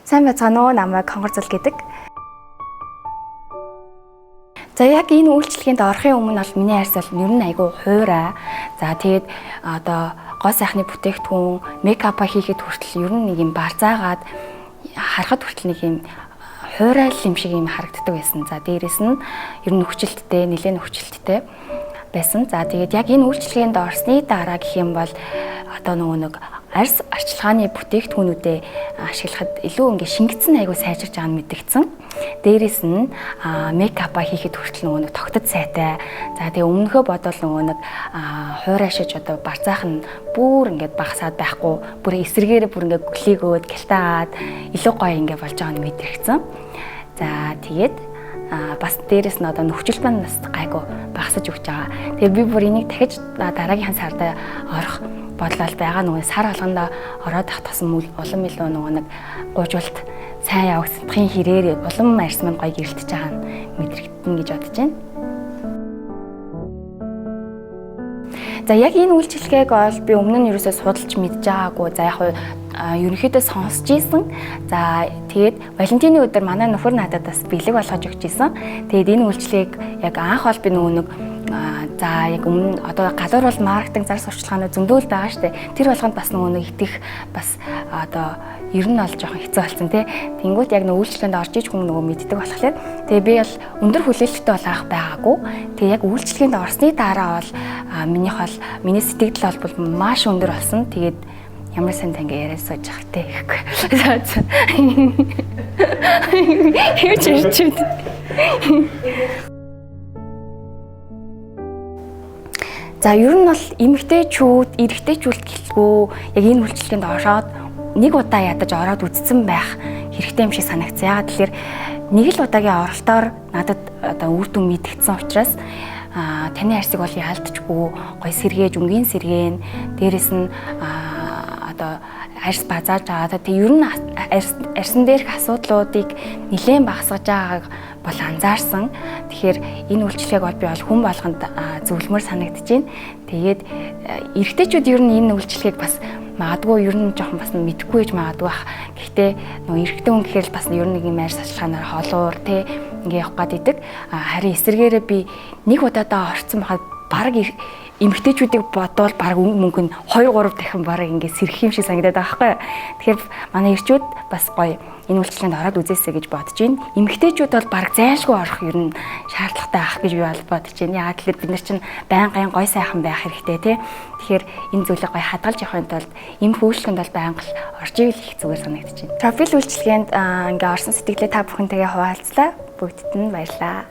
Сайн байцгаана уу, намайг Хонгорзол гэдэг. За яг энэ үйлчлэгэнд орохын өмнө бол миний арьс бол ер нь айгүй хуурай. За тэгээд одоо гоо сайхны бүтээгдэхүүн, мейкапа хийхэд хүртэл ер нь нэг юм барзаагаад харахад хүртэл нэг юм хуурай юм шиг юм харагддаг байсан. За дээрэс нь ер нь хүчилттэй, нэлээд хүчилттэй байсан. За тэгээд яг энэ үйлчлэгэнд орсны дараа гэх юм бол одоо нэг арьс арчилгааны бүтээгдэхүүнүүдэд ашиглахад илүү ингээ шингэцэн айгүй сайжирч байгаа нь мэдэгдсэн. Дээрээс нь мейкапа хийхэд хүртэл нэг тогтод сайтай. За тэгээ өмнөхөө бодвол нэг хуурайшиж одоо барзаах нь бүр ингээд багасаад байхгүй, бүр эсрэгээр бүр ингээ глигөөд гялтаагаад илүү гоё ингээ болж байгаа нь мэдэгдсэн. За тэгээд бас дээрээс нь одоо нөхцөл маань бас гайгүй багасаж өгч байгаа. Тэгээ би бүр энийг дахиж дараагийн сард орох бодлол байгаа нөгөө сар алганда ороод ах тасан улам илүү нэг гуйжуулт сайн явах сэтгхийн хэрээр улам арьс маань гоё гэрэлтэж байгаа нь мэдрэгдэнэ гэж бодож байна. За яг энэ үйлчлэгийг бол би өмнө нь ерөөсөө судалж мэдж байгаагүй. За яг ерөнхийдөө сонсч ийсэн. За тэгээд Валентины өдөр манай нөхөр надад бас бэлэг болгож өгч ийсэн. Тэгээд энэ үйлчлэгийг яг анх бол би нэг за яг өмнө одоо гадуур бол маркетинг зар сурталчилгааны зөндөөл байгаа штэ. Тэр болгонд бас нэг итгэх бас одоо ер нь бол жоохон хэцүү болсон тий. Тэнгүүт яг үйлчлэгэнд орж иж хүн мэддэг болохоор тэгээ би бол өндөр хүлээлттэй бол авах байгаагүй. Тэгээ яг үйлчлэгэнд орсны дараа бол миний сэтгэл бол маш өндөр болсон. Тэгээд ямар сайн ингээ яриад сууж явах тий гэхгүй. Юу ч ирчээд. За ер нь бол эмэгтэйчүүд, эрэгтэйчүүд гэлгүй яг энэ үйлчлэгэнд ороод нэг удаа ядаж ороод үзсэн байх хэрэгтэй юм шиг санагцсан. Яагаад тэгэхээр нэг л удаагийн оролтоор надад одоо үр дүн мэдгдсэн учраас таны арьсыг бол яалтчгүй гоё сэргээж, өнгийн сэргээн, дээрэс нь одоо арьс базааж байгаа. Тэгээ ер нь арьсан дээрх асуудлуудыг нэлээд багасгаж байгааг бол анзаарсан. Тэгэхээр энэ үйлчлэгийг бол би хүн болгонд зөвлөмөр санагдаж байна. Тэгээд эрэгтэйчүүд ер нь энэ үйлчлэгийг бас магадгүй ер нь жоохон бас мэдэхгүй гэж магадгүй бах. Гэхдээ эрэгтэй хүн гэхээр бас ер нь нэг юм арьс арчилгаанаар холуур тий ингээ явах гад идэг. Харин эсвэргээрээ би нэг удаадаа орцсон байхад баг эмэгтэйчүүдийг бодвол баг мөнгө нь 2-3 дахин бараг ингээ сэрэх юм шиг санагдаад байгаа байхгүй. Тэгэхээр манай эрчүүд бас гоё энэ үйлчлэгэнд ороод үзээсэй гэж бодож байна. Эмэгтэйчүүд бол баг зайлшгүй орох ер нь шаардлагатай ах гэж би бол бодож байна. Яагаад гэвэл бид нар чинь байнгын гоё сайхан байх хэрэгтэй тий. Тэгэхээр энэ зүйлийг гоё хадгалж явахын тулд энэ үйлчлэгэнд бол байнга орж ивэл их зүгээр санагдаж байна. Профиль үйлчлэгэнд ингээ орсон сэтгэлээ та бүхэнтэйгээ хуваалцлаа. Бүгдд нь баярлалаа.